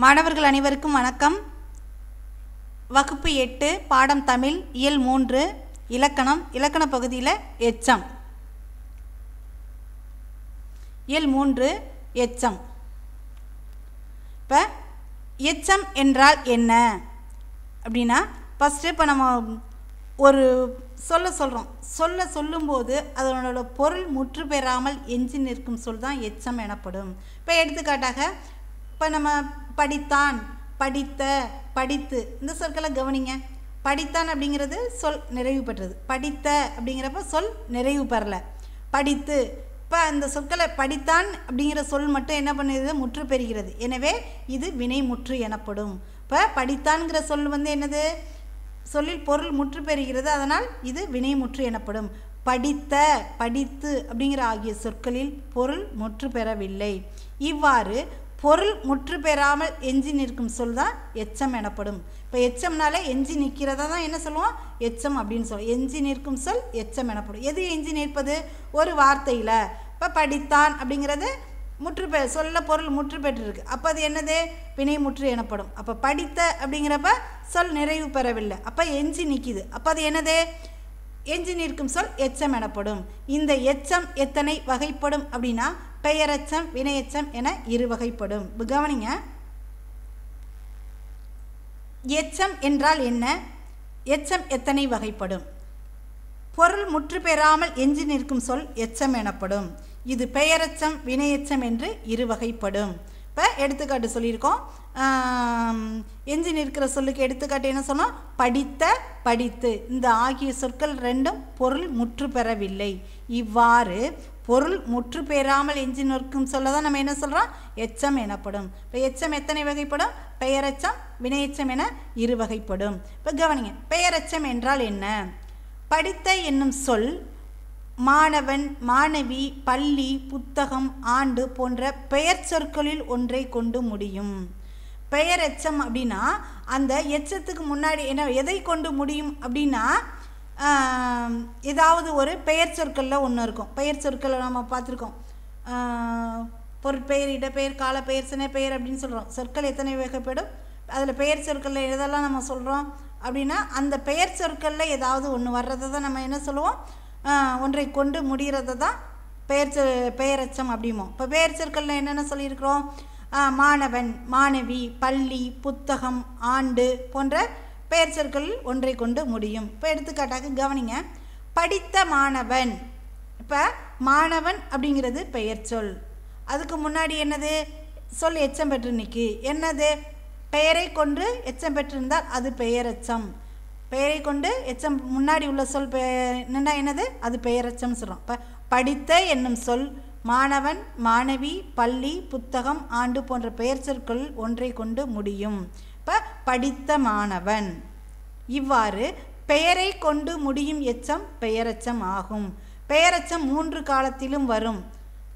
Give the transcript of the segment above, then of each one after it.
மாணவர்கள் அனைவருக்கும் வணக்கம். வகுப்பு 8 பாடம் தமிழ் இயல் 3 இலக்கண பகுதியில் எச்சம். இயல் 3 எச்சம். இப்போ எச்சம் என்றால் என்ன அப்படின்னா, ஃபஸ்ட்டு இப்போ நம்ம ஒரு சொல்லும்போது அதனோட பொருள் முற்று பெறாமல் எஞ்சி நிற்கும் சொல் தான் எச்சம் எனப்படும். இப்போ எடுத்துக்காட்டாக இப்போ நம்ம படித்தான், படித்த, படித்து இந்த சொற்களை கவனிங்க. படித்தான் அப்படிங்கிறது சொல் நிறைவு பெற்றது. படித்த அப்படிங்கிறப்ப சொல் நிறைவு பெறலை. படித்து இப்போ அந்த சொற்களை படித்தான் அப்படிங்கிற சொல் மட்டும் என்ன பண்ணுறது, முற்று பெறுகிறது. எனவே இது வினை முற்று எனப்படும். இப்போ படித்தான்கிற சொல் என்னது, சொல்லில் பொருள் முற்று பெறுகிறது. அதனால் இது வினை முற்று எனப்படும். படித்த, படித்து அப்படிங்கிற ஆகிய சொற்களில் பொருள் முற்று பெறவில்லை. இவ்வாறு பொருள் முற்று பெறாமல் எஞ்சி நிற்கும் சொல் தான் எச்சம் எனப்படும். இப்போ எச்சம்னாலே எஞ்சி நிற்கிறதா தான் என்ன சொல்லுவோம், எச்சம் அப்படின்னு சொல்லுவோம். எஞ்சி நிற்கும் சொல் எச்சம் எனப்படும். எது எஞ்சி நிற்பது, ஒரு வார்த்தையில். இப்போ படித்தான் அப்படிங்கிறது சொல்ல பொருள் முற்று பெற்றிருக்கு. அப்போ அது என்னது, வினை முற்று எனப்படும். அப்போ படித்த அப்படிங்கிறப்ப சொல் நிறைவு பெறவில்லை, அப்போ எஞ்சி நிற்கிது. அப்போ அது என்னது, எஞ்சி நிற்கும் சொல் எச்சம் எனப்படும். இந்த எச்சம் எத்தனை வகைப்படும் அப்படின்னா, பெயரெச்சம், வினையெச்சம் என இரு வகைப்படும். கவனிங்க, எச்சம் என்றால் என்ன, எச்சம் எத்தனை வகைப்படும். பொருள் முற்று பெறாமல் எஞ்சி நிற்கும் சொல் எச்சம் எனப்படும். இது பெயரெச்சம், வினையெச்சம் என்று இரு வகைப்படும். இப்போ எடுத்துக்காட்டு சொல்லியிருக்கோம். எஞ்சி நிற்கிற சொல்லுக்கு எடுத்துக்காட்டு என்ன சொன்னோம், படித்த, படித்து. இந்த ஆகிய சொற்கள் ரெண்டும் பொருள் முற்று பெறவில்லை. இவ்வாறு பொருள் முற்று பெறாமல் எஞ்சி நிற்கும் சொல்ல தான் நம்ம என்ன சொல்கிறோம், எச்சம் எனப்படும். இப்போ எச்சம் எத்தனை வகைப்படும், பெயரெச்சம், வினையெச்சம் என இரு வகைப்படும். இப்போ கவனிங்க, பெயரெச்சம் என்றால் என்ன. படித்த என்னும் சொல் மாணவன், மாணவி, பள்ளி, புத்தகம், ஆண்டு போன்ற பெயர் சொற்களில் ஒன்றை கொண்டு முடியும். பெயர் எச்சம் அப்படின்னா அந்த எச்சத்துக்கு முன்னாடி என்ன, எதை கொண்டு முடியும் அப்படின்னா, ஏதாவது ஒரு பெயர் சொற்களில் ஒன்று இருக்கும். பெயர் சொற்களை நம்ம பார்த்துருக்கோம். பொருட்பெயர், இடப்பெயர், காலப்பெயர், சினைப்பெயர் அப்படின்னு சொல்கிறோம். சொற்கள் எத்தனை வகைப்படும், அதில் பெயர் சொற்களில் எதெல்லாம் நம்ம சொல்கிறோம் அப்படின்னா, அந்த பெயர் சொற்களில் ஏதாவது ஒன்று வர்றதை தான் நம்ம என்ன சொல்லுவோம், ஒன்றை கொண்டு முடிகிறத தான் பெயரெச்சம் அப்படிமோ. இப்போ பெயர் சொற்களில் என்னென்ன சொல்லியிருக்கிறோம், மாணவன், மாணவி, பள்ளி, புத்தகம், ஆண்டு போன்ற பெயர் சொற்களில் ஒன்றை கொண்டு முடியும். இப்போ எடுத்துக்காட்டாக கவனிங்க, படித்த மாணவன். இப்போ மாணவன் அப்படிங்கிறது பெயர் சொல். அதுக்கு முன்னாடி என்னது, சொல் எச்சம் பெற்று நிற்கி. என்னது, பெயரை கொண்டு எச்சம் பெற்றிருந்தால் அது பெயரெச்சம். பெயரை கொண்டு எச்சம் முன்னாடி உள்ள சொல் என்னது, அது பெயரெச்சம் சொல்கிறோம். இப்போ படித்த என்னும் சொல் மாணவன், மாணவி, பள்ளி, புத்தகம், ஆண்டு போன்ற பெயர் சொற்கள் ஒன்றை கொண்டு முடியும். இப்போ படித்த மாணவன். இவ்வாறு பெயரை கொண்டு முடியும் எச்சம் பெயரெச்சம் ஆகும். பெயரெச்சம் 3 காலத்திலும் வரும்.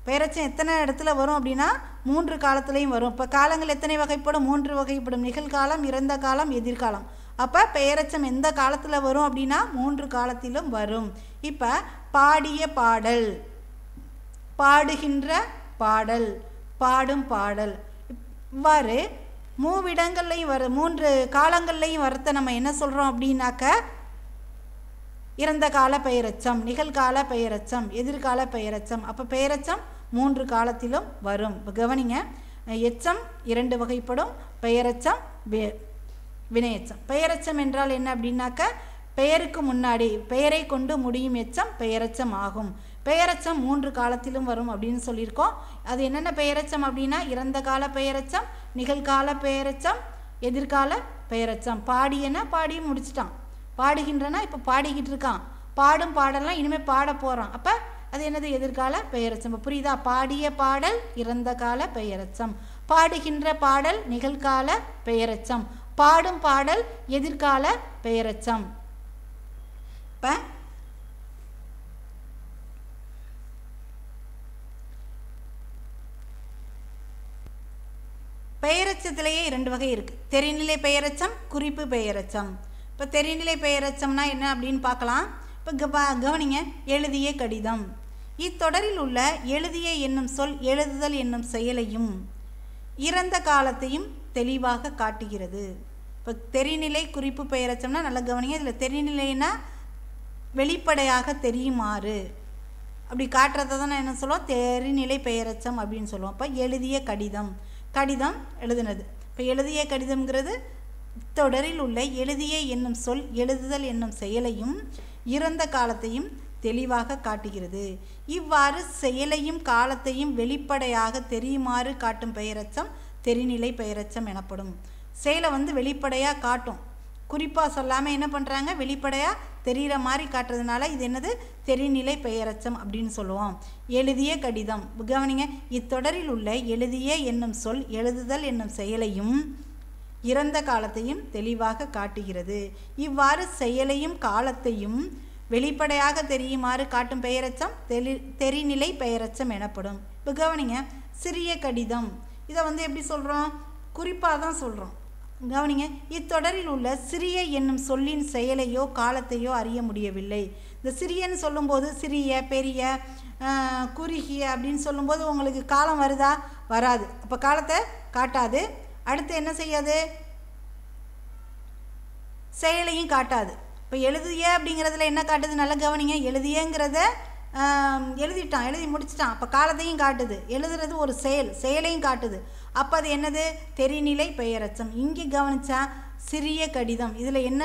பெயரெச்சம் எத்தனை இடத்துல வரும் அப்படின்னா, 3 காலத்திலையும் வரும். இப்போ காலங்கள் எத்தனை வகைப்படும், 3 வகைப்படும். நிகழ்காலம், இறந்த காலம், எதிர்காலம். அப்போ பெயரெச்சம் எந்த காலத்தில் வரும் அப்படின்னா 3 காலத்திலும் வரும். இப்போ பாடிய பாடல், பாடுகின்ற பாடல், பாடும் பாடல். இவ்வாறு மூவிடங்கள்லையும் 3 காலங்கள்லையும் வரத்தை நம்ம என்ன சொல்கிறோம் அப்படின்னாக்க, இறந்த கால பெயரெச்சம், நிகழ்கால பெயரெச்சம், எதிர்கால பெயரெச்சம். அப்போ பெயரெச்சம் 3 காலத்திலும் வரும். இப்போ கவனிங்க, எச்சம் 2 வகைப்படும், பெயரெச்சம், வினையெச்சம். பெயரெச்சம் என்றால் என்ன அப்படின்னாக்க, பெயருக்கு முன்னாடி பெயரை கொண்டு முடியும் எச்சம் பெயரெச்சம் ஆகும். பெயரெச்சம் 3 காலத்திலும் வரும் அப்படின்னு சொல்லியிருக்கோம். அது என்னென்ன பெயரெச்சம் அப்படின்னா, இறந்த கால பெயரெச்சம், நிகழ்கால பெயரெச்சம், எதிர்கால பெயரெச்சம். பாடியனா பாடி முடிச்சிட்டான், பாடுகின்றனா இப்போ பாடிக்கிட்டு இருக்கான், பாடும் பாடலாம் இனிமேல் பாட போகிறான். அப்போ அது என்னது, எதிர்கால பெயரெச்சம். புரியுதா, பாடிய பாடல் இறந்த கால பெயரெச்சம், பாடுகின்ற பாடல் நிகழ்கால பெயரெச்சம், பாடும் பாடல் எதிர்கால பெயரெச்சம். இப்போ பெயரெச்சத்திலேயே 2 வகை இருக்குது. தெரிநிலை பெயரெச்சம், குறிப்பு பெயரெச்சம். இப்போ தெரிநிலை பெயரெச்சம்னா என்ன அப்படின்னு பார்க்கலாம். இப்போ கவனிங்க, எழுதிய கடிதம். இத்தொடரில் உள்ள எழுதிய என்னும் சொல் எழுதுதல் என்னும் செயலையும் இறந்த காலத்தையும் தெளிவாக காட்டுகிறது. இப்போ தெரிநிலை குறிப்பு பெயரச்சம்னா நல்லா கவனிங்க. இதில் தெரிநிலைன்னா வெளிப்படையாக தெரியுமாறு அப்படி காட்டுறதை தான் நான் என்ன சொல்லுவோம், தெரிநிலை பெயரச்சம் அப்படின்னு சொல்லுவோம். இப்போ எழுதிய கடிதம், கடிதம் எழுதுனது. இப்போ எழுதிய கடிதம்ங்கிறது தொடரில் உள்ள எழுதிய என்னும் சொல் எழுதுதல் என்னும் செயலையும் இறந்த காலத்தையும் தெளிவாக காட்டுகிறது. இவ்வாறு செயலையும் காலத்தையும் வெளிப்படையாக தெரியுமாறு காட்டும் பெயரச்சம் தெரிநிலை பெயரச்சம் எனப்படும். செயலை வெளிப்படையாக காட்டும், குறிப்பாக சொல்லாமல் என்ன பண்ணுறாங்க, வெளிப்படையாக தெரிகிற மாதிரி காட்டுறதுனால இது என்னது, தெரிநிலை பெயரச்சம் அப்படின்னு சொல்லுவோம். எழுதிய கடிதம் கவனிங்க. இத்தொடரில் உள்ள எழுதிய என்னும் சொல் எழுதுதல் என்னும் செயலையும் இறந்த காலத்தையும் தெளிவாக காட்டுகிறது. இவ்வாறு செயலையும் காலத்தையும் வெளிப்படையாக தெரியுமாறு காட்டும் பெயரச்சம் தெரிநிலை பெயரச்சம் எனப்படும். இப்போ கவனிங்க, சிறிய கடிதம் இதை எப்படி சொல்கிறோம், குறிப்பாக தான் சொல்கிறோம். கவனிங்க, இத்தொடரில் உள்ள சிறிய என்னும் சொல்லின் செயலையோ காலத்தையோ அறிய முடியவில்லை. இந்த சிறியன்னு சொல்லும்போது சிறிய பெரிய குறுகிய அப்படின்னு சொல்லும்போது உங்களுக்கு காலம் வருதா, வராது. அப்போ காலத்தை காட்டாது. அடுத்து என்ன செய்யாது, செயலையும் காட்டாது. இப்போ எழுதிய அப்படிங்கிறதுல என்ன காட்டுது, நல்லா கவனிங்க. எழுதியங்கிறத எழுதிட்டான், எழுதி முடிச்சிட்டான், அப்போ காலத்தையும் காட்டுது. எழுதுறது ஒரு செயலையும் காட்டுது. அப்போ அது என்னது, தெரிநிலை பெயரச்சம். இங்கே கவனிச்சா சிறிய கடிதம், இதில் என்ன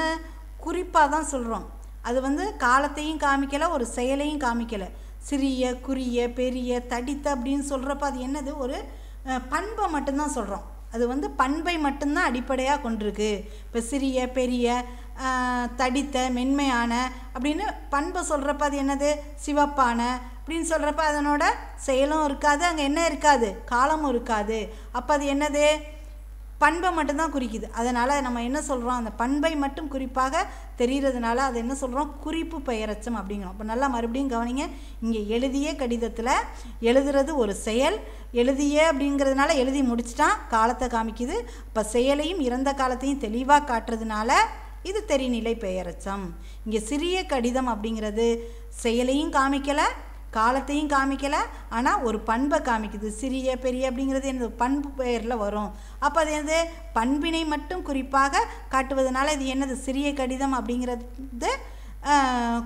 குறிப்பாக தான் சொல்கிறோம். அது காலத்தையும் காமிக்கலை, ஒரு செயலையும் காமிக்கலை. சிறிய குறிய பெரிய தடித்த அப்படின்னு சொல்கிறப்ப அது என்னது, ஒரு பண்பை மட்டும்தான் சொல்கிறோம். அது பண்பை மட்டும்தான் அடிப்படையாக கொண்டிருக்கு. இப்போ சிறிய பெரிய தடித்த மென்மையான அப்படின்னு பண்பை சொல்கிறப்ப அது என்னது, சிவப்பான அப்படின்னு சொல்கிறப்ப அதனோட செயலும் இருக்காது, அங்கே என்ன இருக்காது, காலமும் இருக்காது. அப்போ அது என்னது, பண்பை மட்டும்தான் குறிக்குது. அதனால் நம்ம என்ன சொல்கிறோம், அந்த பண்பை மட்டும் குறிப்பாக தெரிகிறதுனால அது என்ன சொல்கிறோம், குறிப்பு பெயரச்சம் அப்படிங்கிறோம். இப்போ நல்லா மறுபடியும் கவனிங்க. இங்கே எழுதிய கடிதத்தில் எழுதுறது ஒரு செயல், எழுதிய அப்படிங்கிறதுனால எழுதி முடிச்சிட்டான், காலத்தை காமிக்குது. இப்போ செயலையும் இறந்த காலத்தையும் தெளிவாக காட்டுறதுனால இது தெரிநிலை பெயரச்சம். இங்கே சிறிய கடிதம் அப்படிங்கிறது செயலையும் காமிக்கலை, காலத்தையும் காமிக்கலை, ஆனால் ஒரு பண்பை காமிக்குது. சிறிய பெரிய அப்படிங்கிறது எனது பண்பு பெயரில் வரும். அப்போ அது என்னது, பண்பினை மட்டும் குறிப்பாக காட்டுவதனால இது என்னது, சிறிய கடிதம் அப்படிங்கிறது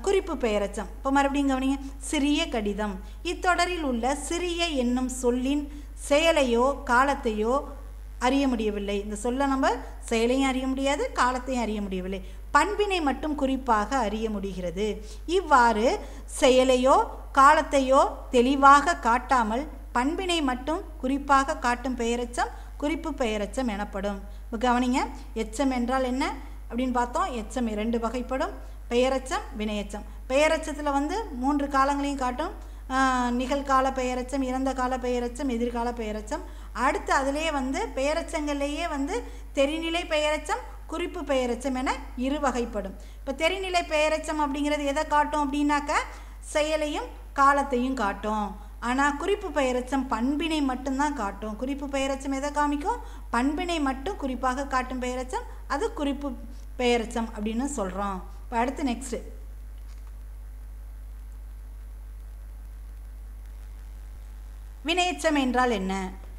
குறிப்பு பெயரச்சம். இப்போ மறுபடியும் கவனிங்க, சிறிய கடிதம். இத்தொடரில் உள்ள சிறிய என்னும் சொல்லின் செயலையோ காலத்தையோ அறிய முடியவில்லை. இந்த சொல்ல நம்ம செயலையும் அறிய முடியாது, காலத்தையும் அறிய முடியவில்லை, பண்பினை மட்டும் குறிப்பாக அறிய முடிகிறது. இவ்வாறு செயலையோ காலத்தையோ தெளிவாக காட்டாமல் பண்பினை மட்டும் குறிப்பாக காட்டும் பெயரச்சம் குறிப்பு பெயரச்சம் எனப்படும். இப்போ கவனிங்க, எச்சம் என்றால் என்ன அப்படின்னு பார்த்தோம். எச்சம் 2 வகைப்படும், பெயரச்சம் வினையச்சம். பெயரச்சத்தில் 3 காலங்களையும் காட்டும், நிகழ்கால பெயரச்சம், இறந்த கால பெயரச்சம், எதிர்கால பெயரச்சம். அடுத்து அதிலேயே பெயரச்சங்கள்லேயே தெரிநிலை பெயரச்சம் குறிப்பு பெயரச்சம் என 2 வகைப்படும். இப்போ தெரிநிலை பெயரச்சம் அப்படிங்கிறது எதை காட்டும் அப்படின்னாக்க செயலையும் காலத்தையும் காட்டும். ஆனால் குறிப்பு பெயரச்சம் பண்பினை மட்டும்தான் காட்டும். குறிப்பு பெயரச்சம் எதை காமிக்கும், பண்பினை மட்டும் குறிப்பாக காட்டும் பெயரச்சம், அது குறிப்பு பெயரச்சம் அப்படின்னு சொல்கிறோம். இப்போ அடுத்து நெக்ஸ்ட்டு வினையச்சம் என்றால் என்ன.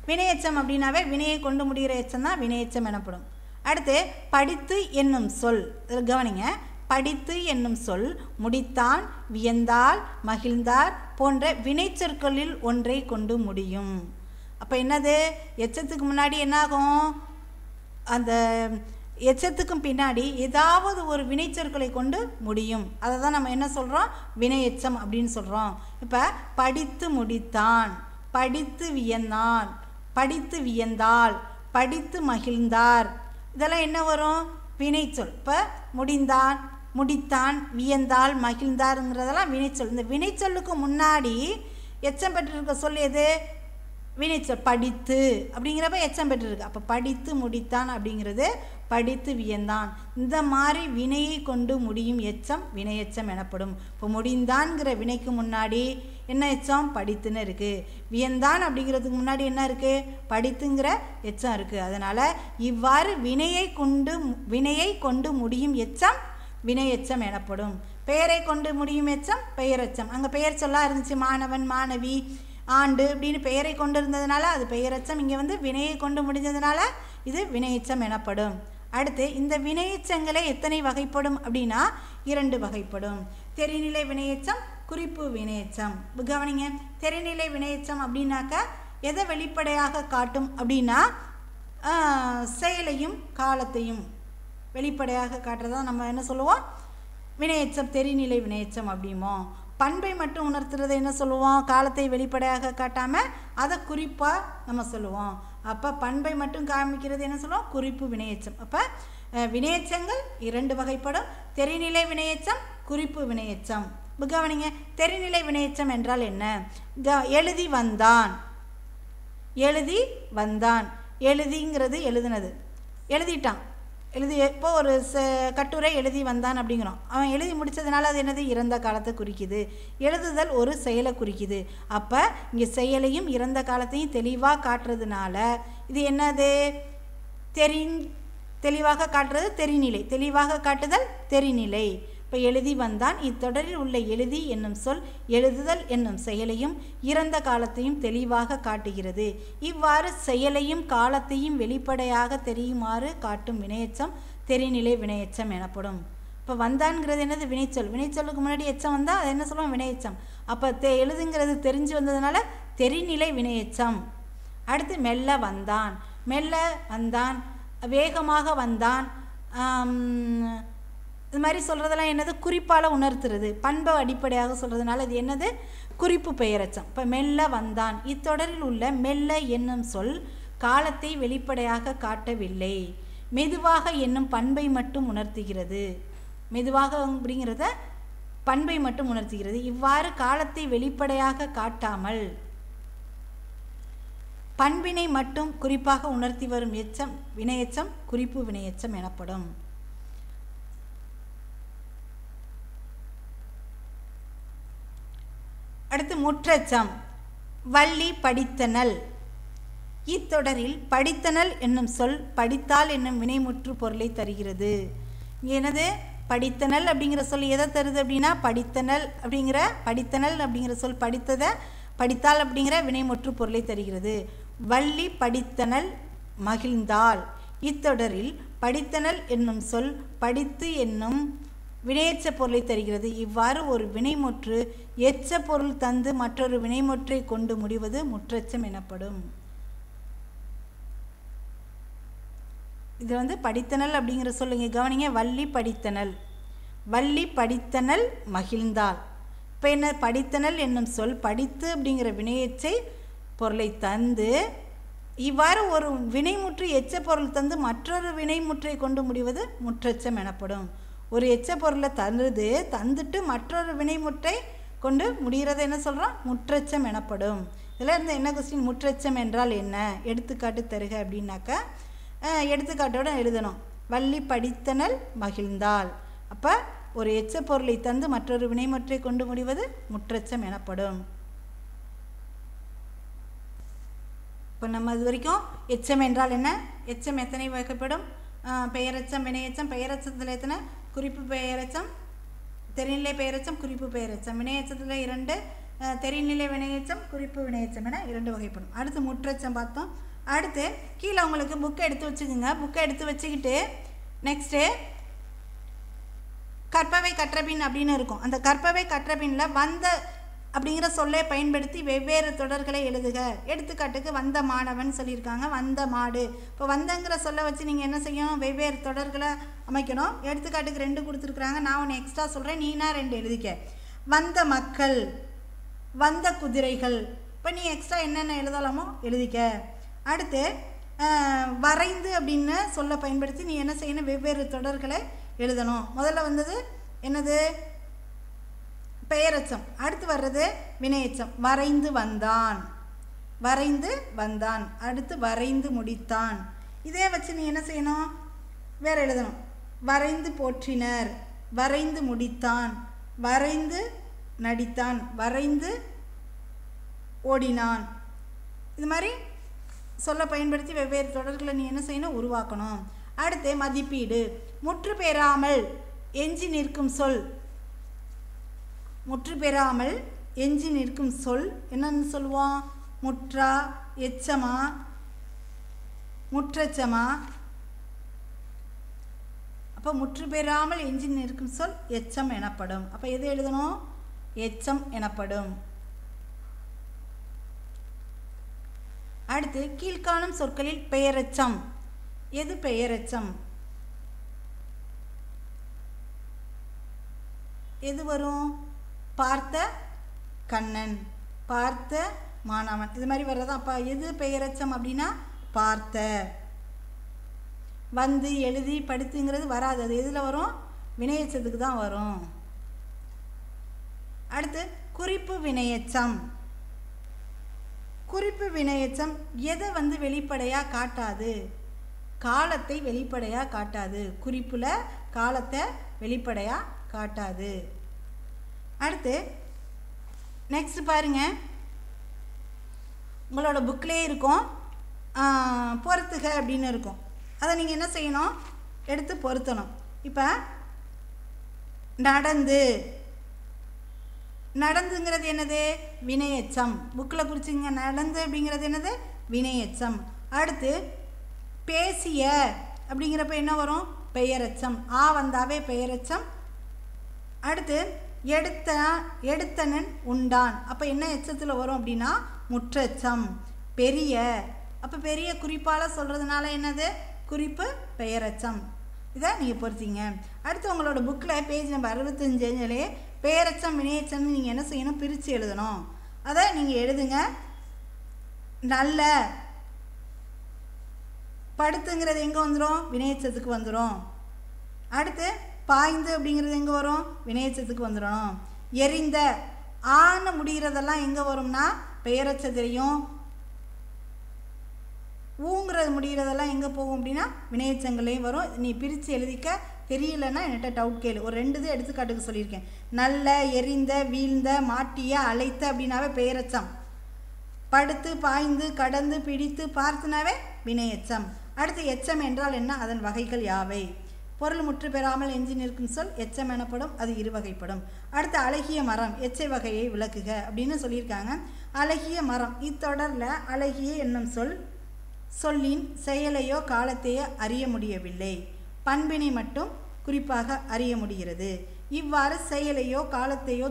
வினையச்சம் அப்படின்னாவே வினையை கொண்டு முடிகிற எச்சம் தான் வினையச்சம் எனப்படும். அடுத்து படித்து என்னும் சொல், கவனிங்க. படித்து என்னும் சொல் முடித்தான், வியந்தால், மகிழ்ந்தார் போன்ற வினைச்சொற்களில் ஒன்றை கொண்டு முடியும். அப்போ என்னது, எச்சத்துக்கு முன்னாடி என்னாகும், அந்த எச்சத்துக்கும் பின்னாடி ஏதாவது ஒரு வினைச்சொற்களை கொண்டு முடியும். அதை தான் நம்ம என்ன சொல்கிறோம், வினையச்சம் அப்படின்னு சொல்கிறோம். இப்போ படித்து முடித்தான், படித்து வியந்தான், படித்து வியந்தாள், படித்து மகிழ்ந்தார், இதெல்லாம் என்ன வரும், வினைச்சொல். இப்போ முடிந்தான், முடித்தான், வியந்தாள், மகிழ்ந்தாருங்கிறதெல்லாம் வினைச்சொல். இந்த வினைச்சொல்லுக்கு முன்னாடி எச்சம் பெற்றிருக்க சொல் எது, வினைச்சொல். படித்து அப்படிங்கிறப்ப எச்சம் பெற்றிருக்கு. அப்போ படித்து முடித்தான் அப்படிங்கிறது படித்து வியந்தான். இந்த மாதிரி வினையை கொண்டு முடியும் எச்சம் வினையச்சம் எனப்படும். இப்போ முடிந்தான்கிற வினைக்கு முன்னாடி என்ன எச்சம், படித்துன்னு இருக்குது. வியந்தான் அப்படிங்கிறதுக்கு முன்னாடி என்ன இருக்குது, படித்துங்கிற எச்சம் இருக்குது. அதனால் இவ்வாறு வினையை கொண்டு முடியும் எச்சம் வினையச்சம் எனப்படும். பெயரை கொண்டு முடியும் எச்சம் பெயரெச்சம். அங்கே பெயர் சொல்லா இருந்துச்சு, மாணவன் மாணவி ஆண்டு அப்படின்னு பெயரை கொண்டு இருந்ததுனால அது பெயரெச்சம். இங்கே வந்து வினையை கொண்டு முடிஞ்சதுனால இது வினையெச்சம் எனப்படும். அடுத்து இந்த வினையெச்சங்களே எத்தனை வகைப்படும் அப்படின்னா 2 வகைப்படும். தெரிநிலை வினையெச்சம், குறிப்பு வினையெச்சம். கவனிங்க, தெரிநிலை வினையெச்சம் அப்படின்னாக்கா எதை வெளிப்படையாக காட்டும் அப்படின்னா செயலையும் காலத்தையும் வெளிப்படையாக காட்டுறதா நம்ம என்ன சொல்லுவோம், வினையெச்சம், தெரிநிலை வினையெச்சம் அப்படிமோ. பண்பை மட்டும் உணர்த்துறதை என்ன சொல்லுவோம், காலத்தை வெளிப்படையாக காட்டாமல் அதை குறிப்பாக நம்ம சொல்லுவோம். அப்போ பண்பை மட்டும் காமிக்கிறது என்ன சொல்லுவோம், குறிப்பு வினையெச்சம். அப்போ வினையெச்சங்கள் 2 வகைப்படும். தெரிநிலை வினையெச்சம், குறிப்பு வினையெச்சம். கவனிங்க, தெரிநிலை வினையெச்சம் என்றால் என்ன? எழுதி வந்தான், எழுதி வந்தான். எழுதிங்கிறது எழுதுனது, எழுதிட்டான், இப்போ ஒரு கட்டுரை எழுதி வந்தான் அப்படிங்கிறோம். அவன் எழுதி முடித்ததுனால அது என்னது, இறந்த காலத்தை குறிக்குது. எழுதுதல் ஒரு செயலை குறிக்குது. அப்போ இங்கே செயலையும் இறந்த காலத்தையும் தெளிவாக காட்டுறதுனால இது என்னது, தெளிவாக காட்டுறது தெரிநிலை, தெளிவாக காட்டுதல் தெரிநிலை. இப்போ எழுதி வந்தான், இத்தொடரில் உள்ள எழுதி என்னும் சொல் எழுதுதல் என்னும் செயலையும் இறந்த காலத்தையும் தெளிவாக காட்டுகிறது. இவ்வாறு செயலையும் காலத்தையும் வெளிப்படையாக தெரியுமாறு காட்டும் வினையெச்சம் தெரிநிலை வினையெச்சம் எனப்படும். இப்போ வந்தான்ங்கிறது என்னது, வினைச்சொல். வினைச்சொல்லுக்கு முன்னாடி எச்சம் வந்தால் அது என்ன சொல்லுவோம், வினையெச்சம். அப்போ எழுதுங்கிறது தெரிஞ்சு வந்ததுனால தெரிநிலை வினையெச்சம். அடுத்து மெல்ல வந்தான், மெல்ல வந்தான், வேகமாக வந்தான், இது மாதிரி சொல்கிறதெல்லாம் என்னது, குறிப்பால் உணர்த்துறது, பண்பை அடிப்படையாக சொல்கிறதுனால இது என்னது, குறிப்பு பெயரெச்சம். இப்போ மெல்ல வந்தான், இத்தொடரில் உள்ள மெல்ல என்னும் சொல் காலத்தை வெளிப்படையாக காட்டவில்லை, மெதுவாக என்னும் பண்பை மட்டும் உணர்த்துகிறது. மெதுவாக அப்படிங்கிறத பண்பை மட்டும் உணர்த்துகிறது. இவ்வாறு காலத்தை வெளிப்படையாக காட்டாமல் பண்பினை மட்டும் குறிப்பாக உணர்த்தி வரும் எச்சம் வினையெச்சம் குறிப்பு வினையெச்சம் எனப்படும். அடுத்து முற்றெச்சம். வள்ளி படித்தனள், இத்தொடரில் படித்தனள் என்னும் சொல் படித்தால் என்னும் வினைமுற்று பொருளை தருகிறது. இங்கே என்னது, படித்தனள் அப்படிங்கிற சொல் எதை தருது அப்படின்னா படித்தனள் அப்படிங்கிற சொல் படித்ததை படித்தால் அப்படிங்கிற வினைமுற்று பொருளை தருகிறது. வள்ளி படித்தனள் மகிழ்ந்தாள், இத்தொடரில் படித்தனள் என்னும் சொல் படித்து என்னும் வினையெச்ச பொருளை தருகிறது. இவ்வாறு ஒரு வினைமுற்று எச்ச பொருள் தந்து மற்றொரு வினைமுற்றை கொண்டு முடிவது முற்றெச்சம் எனப்படும். இது வந்து படித்தனள் அப்படிங்கிற சொல்லுங்க, கவனிங்க. வள்ளி படித்தனள், வள்ளி படித்தனள் மகிழ்ந்தாள். இப்போ என்ன, படித்தனள் என்னும் சொல் படித்து அப்படிங்கிற வினையெச்சை பொருளை தந்து இவ்வாறு ஒரு வினைமுற்று எச்ச பொருள் தந்து மற்றொரு வினைமுற்றை கொண்டு முடிவது முற்றெச்சம் எனப்படும். ஒரு எச்ச பொருளை தந்துட்டு மற்றொரு வினைமுற்றை கொண்டு முடிகிறத என்ன சொல்கிறோம், முற்றெச்சம் எனப்படும். இதில் இருந்து என்ன கொஸ்டின், முற்றெச்சம் என்றால் என்ன, எடுத்துக்காட்டு தருக அப்படின்னாக்கா எடுத்துக்காட்டோடு எழுதணும். வள்ளி படித்தனள் மகிழ்ந்தாள். அப்போ ஒரு எச்ச பொருளை தந்து மற்றொரு வினைமுற்றை கொண்டு முடிவது முற்றெச்சம் எனப்படும். இப்போ நம்ம இது வரைக்கும் எச்சம் என்றால் என்ன, எச்சம் எத்தனை வகைப்படும், பெயரெச்சம் வினையெச்சம், பெயரெச்சத்தில் எத்தனை, குறிப்பு பெயரெச்சம், தெரிநிலை பெயரெச்சம், குறிப்பு பெயரெச்சம், வினையெச்சத்தில் 2, தெரிநிலை வினையெச்சம், குறிப்பு வினையெச்சம் என 2 வகைப்படும். அடுத்து முற்றெச்சம் பார்த்தோம். அடுத்து கீழே உங்களுக்கு புக்கை எடுத்து வச்சுக்கோங்க. புக்கை எடுத்து வச்சுக்கிட்டு நெக்ஸ்ட்டு கற்பவை கற்றபின் அப்படின்னு இருக்கும். அந்த கற்பவை கற்றபின்னில் வந்த அப்படிங்கிற சொல்லை பயன்படுத்தி வெவ்வேறு தொடர்களை எழுதுக. எடுத்துக்காட்டுக்கு வந்த மாணவன் சொல்லியிருக்காங்க, வந்த மாடு. இப்போ வந்தங்கிற சொல்லை வச்சு நீங்கள் என்ன செய்யணும், வெவ்வேறு தொடர்களை அமைக்கணும். எடுத்துக்காட்டுக்கு 2 கொடுத்துருக்குறாங்க, நான் ஒன்று எக்ஸ்ட்ரா சொல்கிறேன், நீனா 2 எழுதிக்க. வந்த மக்கள், வந்த குதிரைகள். இப்போ நீ எக்ஸ்ட்ரா என்னென்ன எழுதலாமோ எழுதிக்க. அடுத்து வரைந்து அப்படின்னு சொல்ல பயன்படுத்தி நீ என்ன செய்யணும், வெவ்வேறு தொடர்களை எழுதணும். முதல்ல வந்தது என்னது, பெயரெச்சம். அடுத்து வர்றது வினையெச்சம். வரைந்து வந்தான், வரைந்து வந்தான். அடுத்து வரைந்து முடித்தான். இதே வச்சு நீ என்ன செய்யணும், வேறு எழுதணும். வரைந்து போற்றினர், வரைந்து முடித்தான், வரைந்து நடித்தான், வரைந்து ஓடினான். இது மாதிரி சொல்ல பயன்படுத்தி வெவ்வேறு தொடர்களை நீ என்ன செய்யணும், உருவாக்கணும். அடுத்து மதிப்பீடு. முற்று பெறாமல் எஞ்சி நிற்கும் சொல், முற்று பெறாமல் எஞ்சி நிற்கும் சொல் என்னன்னு சொல்லுவோம்? முற்றா, எச்சமா, முற்றச்சமா. அப்போ முற்று பெறாமல் எஞ்சி நிற்கும் சொல் எச்சம் எனப்படும். அப்போ எது எழுதணும்? எச்சம் எனப்படும். அடுத்து கீழ்காணும் சொற்களில் பெயரெச்சம். எது பெயரெச்சம்? எது வரும்? பார்த்த கண்ணன், பார்த்த மாணவன், இது மாதிரி வர்றதா? அப்போ எது பெயரெச்சம் அப்படின்னா பார்த்த. வந்து, எழுதி, படித்துங்கிறது வராது. அது எதில் வரும்? வினையெச்சத்துக்கு தான் வரும். அடுத்து குறிப்பு வினையெச்சம். குறிப்பு வினையெச்சம் எதை வந்து வெளிப்படையாக காட்டாது? காலத்தை வெளிப்படையாக காட்டாது. குறிப்பில் காலத்தை வெளிப்படையாக காட்டாது. அடுத்து நெக்ஸ்ட் பாருங்க, உங்களோட புக்லேயே இருக்கும் பொறுத்துக அப்படின்னு இருக்கும். அதை நீங்கள் என்ன செய்யணும்? எடுத்து பொருத்தணும். இப்போ நடந்து, நடந்துங்கிறது என்னது? வினையெச்சம். புக்கில் குறிச்சிங்க. நடந்து அப்படிங்கிறது என்னது? வினையெச்சம். அடுத்து பேசிய அப்படிங்கிறப்ப என்ன வரும்? பெயரெச்சம். ஆ வந்தாவே பெயரெச்சம். அடுத்து எடுத்தனன் உண்டான், அப்போ என்ன எச்சத்தில் வரும் அப்படின்னா முற்றெச்சம். பெரிய, அப்போ பெரிய குறிப்பால் சொல்கிறதுனால என்னது? குறிப்பு பெயரெச்சம். இதை நீங்கள் பொறுத்தீங்க. அடுத்து உங்களோட புக்கில் பேஜ் நம்பர் 65 பெயரெச்சம் வினையெச்சம்னு நீங்கள் என்ன செய்யணும்? பிரித்து எழுதணும். அதை நீங்கள் எழுதுங்க. நல்ல, படுத்துங்கிறது எங்கே வந்துடும்? வினையெச்சத்துக்கு வந்துடும். அடுத்து பாய்ந்து அப்படிங்கிறது எங்கே வரும்? வினையெச்சத்துக்கு வந்துடும். எரிந்த, ஆன முடிகிறதெல்லாம் எங்கே வரும்னா பெயரெச்சத்திலையும். ஊங்கிறது முடிகிறதெல்லாம் எங்கே போகும் அப்படின்னா வினையெச்சங்களையும் வரும். நீ பிரித்து எழுதிக்க. தெரியலன்னா என்கிட்ட டவுட் கேளு. ஒரு 2 இது எடுத்துக்காட்டுக்கு சொல்லியிருக்கேன். நல்ல, எரிந்த, வீழ்ந்த, மாட்டிய, அழைத்த அப்படின்னாவே பெயரெச்சம். படுத்து, பாய்ந்து, கடந்து, பிடித்து, பார்த்துனாவே வினையெச்சம். அடுத்து எச்சம் என்றால் என்ன? அதன் வகைகள் யாவை? பொருள் முற்று பெறாமல் எஞ்சி நிற்கும் சொல் எச்சம் எனப்படும். அது இருவகைப்படும். அடுத்து அழகிய மரம், எச்சை வகையை விளக்குக அப்படின்னு சொல்லியிருக்காங்க. அழகிய மரம், இத்தொடரில் அழகிய என்னும் சொல்லின் செயலையோ காலத்தையோ அறிய முடியவில்லை. பண்பினை மட்டும் குறிப்பாக அறிய முடிகிறது. இவ்வாறு செயலையோ காலத்தையோ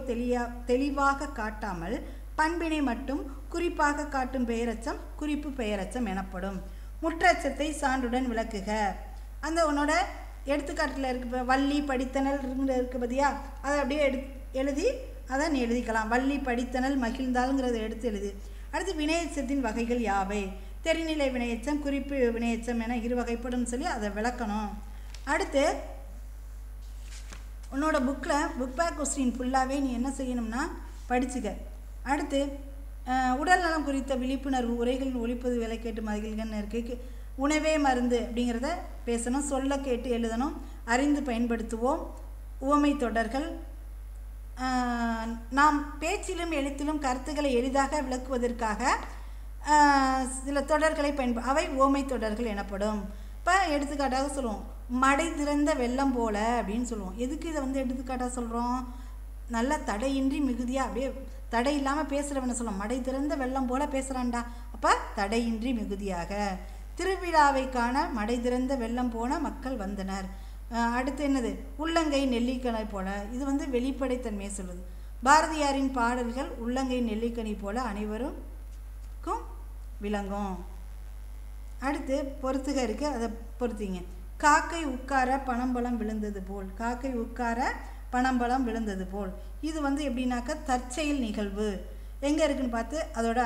தெளிவாக காட்டாமல் பண்பினை மட்டும் குறிப்பாக காட்டும் பெயரெச்சம் குறிப்பு பெயரெச்சம் எனப்படும். முற்றெச்சத்தை சான்றுடன் விளக்குக. அந்த உன்னோட எடுத்துக்காட்டில் இருக்கு வள்ளி படித்தனல் இருக்கு பார்த்தியா? அதை அப்படியே எழுதி அதை நீ எழுதிக்கலாம். வள்ளி படித்தனல் மகிழ்ந்தாளுங்கிறத எடுத்து எழுதி. அடுத்து வினையெச்சத்தின் வகைகள் யாவை? தெரிநிலை வினையெச்சம், குறிப்பு வினையெச்சம் என இருவகைப்படும் சொல்லி அதை விளக்கணும். அடுத்து உன்னோட புக்கில் புக் பேக் கொஸ்டின் ஃபுல்லாகவே நீ என்ன செய்யணும்னா படிச்சுக்க. அடுத்து உடல் நலம் குறித்த விழிப்புணர்வு உரைகளில் ஒழிப்பது விலை கேட்டு மகிழ்கன்னு இருக்கு. உணவே மருந்து அப்படிங்கிறத பேசணும். சொல்ல கேட்டு எழுதணும். அறிந்து பயன்படுத்துவோம். உவமை தொடர்கள். நாம் பேச்சிலும் எழுத்திலும் கருத்துக்களை எளிதாக விளக்குவதற்காக சில தொடர்களை அவை உவமை தொடர்கள் எனப்படும். இப்போ எடுத்துக்காட்டாக சொல்லுவோம், மடை திறந்த வெள்ளம் போல அப்படின்னு சொல்லுவோம். எதுக்கு இதை வந்து எடுத்துக்காட்டாக சொல்கிறோம்? நல்லா தடையின்றி மிகுதியாக அப்படியே தடை இல்லாமல் பேசுகிறவனை சொல்லுவோம். மடை திறந்த வெள்ளம் போல பேசுகிறான்டா, அப்போ தடையின்றி மிகுதியாக. திருவிழாவை காண மடை திறந்த வெள்ளம் போன மக்கள் வந்தனர். அடுத்து என்னது? உள்ளங்கை நெல்லிக்கனி போல, இது வந்து வெளிப்படைத்தன்மையை சொல்லுது. பாரதியாரின் பாடல்கள் உள்ளங்கை நெல்லிக்கனி போல அனைவருக்கும் விளங்கும். அடுத்து பொறுத்துக இருக்குது, அதை பொறுத்திங்க. காக்கை உட்கார பனம்பழம் விழுந்தது போல், காக்கை உட்கார பனம்பழம் விழுந்தது போல், இது வந்து எப்படின்னாக்கா தற்செயல் நிகழ்வு. எங்கே இருக்குன்னு பார்த்து அதோட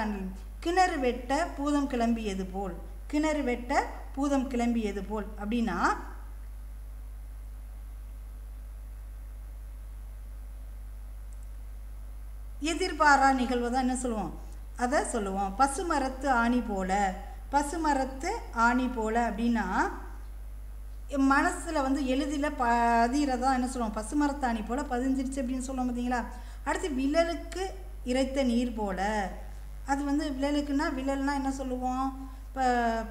கிணறு வெட்ட பூதம் கிளம்பியது போல், கிணறு வெட்ட பூதம் கிளம்பியது போல் அப்படின்னா எதிர்பாரா நிகழ்வு தான் என்ன சொல்லுவோம், அதை சொல்லுவோம். பசுமரத்து ஆணி போல, பசுமரத்து ஆணி போல அப்படின்னா மனசில் வந்து எளிதில் பதிகிறதான் என்ன சொல்லுவோம், பசுமரத்து ஆணி போல் பதிஞ்சிருச்சு அப்படின்னு சொல்லுவோம் பார்த்தீங்களா. அடுத்து விழலுக்கு இறைத்த நீர் போல, அது வந்து விழலுக்குன்னா விழல்னா என்ன சொல்லுவோம், இப்போ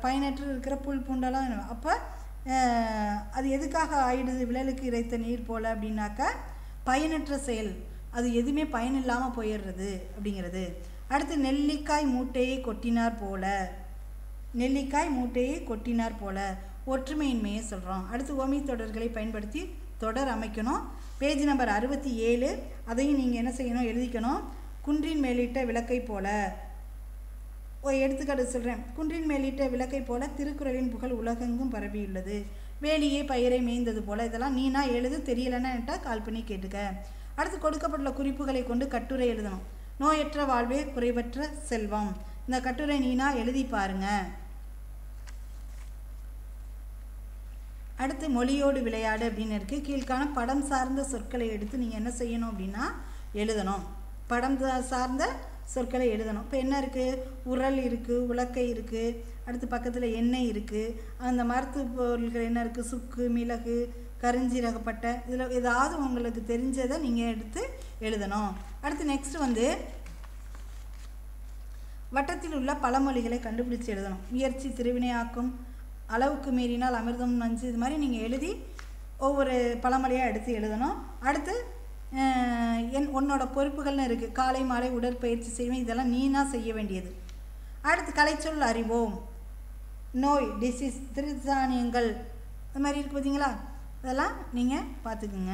பயனற்று இருக்கிற புல் பூண்டெல்லாம். அப்போ அது எதுக்காக ஆயிடுது விழலுக்கு இறைத்த நீர் போல அப்படின்னாக்கா பயனற்ற செயல், அது எதுவுமே பயனில்லாமல் போயிடுறது அப்படிங்கிறது. அடுத்து நெல்லிக்காய் மூட்டையை கொட்டினார் போல, நெல்லிக்காய் மூட்டையை கொட்டினார் போல ஒற்றுமையின்மையை சொல்கிறோம். அடுத்து ஓமை தொடர்களை பயன்படுத்தி தொடர் அமைக்கணும். Page number 67. அதையும் நீங்கள் என்ன செய்யணும், எழுதிக்கணும். குன்றின் மேலிட்ட விளக்கை போல, எடுத்துக்காட்டு சொல்கிறேன். குன்றின் மேலிட்ட விளக்கை போல திருக்குறளின் புகழ் உலகெங்கும் பரவியுள்ளது. வேலியே பயிரை மேய்ந்தது போல. இதெல்லாம் நீனா எழுது, தெரியலைன்னா கால் பண்ணி கேட்டுக்க. அடுத்து கொடுக்கப்பட்டுள்ள குறிப்புகளை கொண்டு கட்டுரை எழுதணும். நோயற்ற வாழ்வே குறைவற்ற செல்வம். இந்த கட்டுரை நீனா எழுதி பாருங்க. அடுத்து மொழியோடு விளையாடு அப்படின்னு இருக்குது. கீழ்காண படம் சார்ந்த சொற்களை எடுத்து நீங்கள் என்ன செய்யணும் அப்படின்னா எழுதணும். படம் சார்ந்த சொற்களை எழுதணும். இப்போ என்ன இருக்குது, உரல் இருக்குது, உலக்கை இருக்குது, அடுத்து பக்கத்தில் எண்ணெய் இருக்குது, அந்த மருத்துவ பொருட்கள் என்ன இருக்குது, சுக்கு, மிளகு, கருஞ்சீரகப்பட்டை, இதில் ஏதாவது உங்களுக்கு தெரிஞ்சதை நீங்கள் எடுத்து எழுதணும். அடுத்து நெக்ஸ்ட் வந்து வட்டத்தில் உள்ள பழமொழிகளை கண்டுபிடிச்சு எழுதணும். முயற்சி திருவினையாக்கும், அளவுக்கு மீறினால் அமிர்தம் நஞ்சு, இது மாதிரி நீங்கள் எழுதி ஒவ்வொரு பழமொழியாக எடுத்து எழுதணும். அடுத்து உன்னோட பொறுப்புகள்னு இருக்குது. காலை மாலை உடற்பயிற்சி செய்வேன், இதெல்லாம் நீனா செய்ய வேண்டியது. அடுத்து கலைச்சொல் அறிவோம், நோய் டிசீஸ், திருத்தானியங்கள், இது மாதிரி இருக்குது பார்த்தீங்களா, இதெல்லாம் நீங்கள் பார்த்துக்குங்க.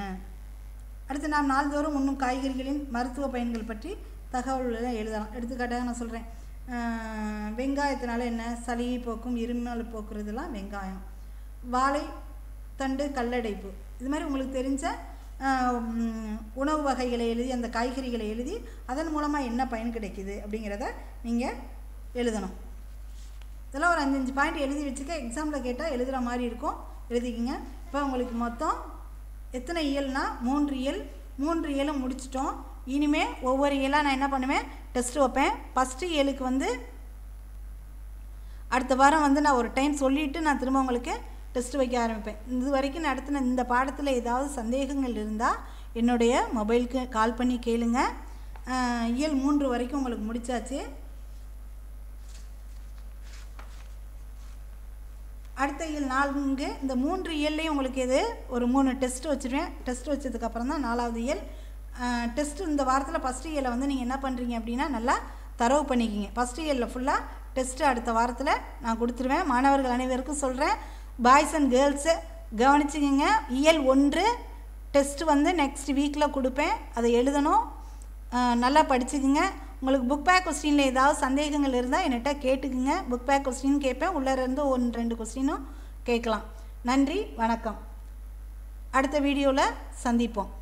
அடுத்து நாம் நாள்தோறும் உண்ணும் காய்கறிகளின் மருத்துவ பயன்கள் பற்றி தகவல்களை எழுதலாம். எடுத்துக்காட்டாக நான் சொல்கிறேன், வெங்காயத்தினால என்ன, சளியை போக்கும், இருமல் போக்குறதுலாம் வெங்காயம். வாழை தண்டு கல்லடைப்பு, இது மாதிரி உங்களுக்கு தெரிஞ்ச உணவு வகைகளை எழுதி அந்த காய்கறிகளை எழுதி அதன் மூலமாக என்ன பயன் கிடைக்கிது அப்படிங்கிறத நீங்கள் எழுதணும். இதெல்லாம் ஒரு 5 பாயிண்ட் எழுதி வச்சுக்க. எக்ஸாமில் கேட்டால் எழுதுகிற மாதிரி இருக்கும், எழுதிக்கிங்க. இப்போ உங்களுக்கு மொத்தம் எத்தனை இயல்னா 3 இயல். 3 இயலும் முடிச்சிட்டோம். இனிமேல் ஒவ்வொரு இயலாக நான் என்ன பண்ணுவேன், டெஸ்ட்டு வைப்பேன். ஃபஸ்ட்டு இயலுக்கு வந்து அடுத்த வாரம் வந்து நான் ஒரு டைம் சொல்லிவிட்டு நான் திரும்ப உங்களுக்கு டெஸ்ட்டு வைக்க ஆரம்பிப்பேன். இது வரைக்கும் நடத்தின இந்த பாடத்தில் ஏதாவது சந்தேகங்கள் இருந்தால் என்னுடைய மொபைலுக்கு கால் பண்ணி கேளுங்க. இயல் 3 வரைக்கும் உங்களுக்கு முடிச்சாச்சு. அடுத்த இயல் 4. இந்த 3 இயல்லையும் உங்களுக்கு இது ஒரு 3 டெஸ்ட்டு வச்சுருவேன். டெஸ்ட் வச்சதுக்கப்புறம் தான் 4வது இயல். டெஸ்ட்டு இந்த வாரத்தில் ஃபஸ்ட்டு இயலை வந்து நீங்கள் என்ன பண்ணுறீங்க அப்படின்னா நல்லா தரவு பண்ணிக்கிங்க. ஃபஸ்ட்டு இயலில் ஃபுல்லாக டெஸ்ட்டு அடுத்த வாரத்தில் நான் கொடுத்துருவேன். மாணவர்கள் அனைவருக்கும் சொல்கிறேன், பாய்ஸ் அண்ட் கேர்ள்ஸு கவனிச்சுக்கிங்க. இயல் 1 டெஸ்ட்டு வந்து நெக்ஸ்ட் வீக்கில் கொடுப்பேன், அதை எழுதணும். நல்லா படிச்சுக்குங்க. உங்களுக்கு புக் பேக் கொஸ்டினில் ஏதாவது சந்தேகங்கள் இருந்தால் என்கிட்ட கேட்டுக்குங்க. புக் பேக் கொஸ்டின் கேட்பேன், உள்ளேருந்து 1-2 கொஸ்டினும் கேட்கலாம். நன்றி, வணக்கம். அடுத்த வீடியோவில் சந்திப்போம்.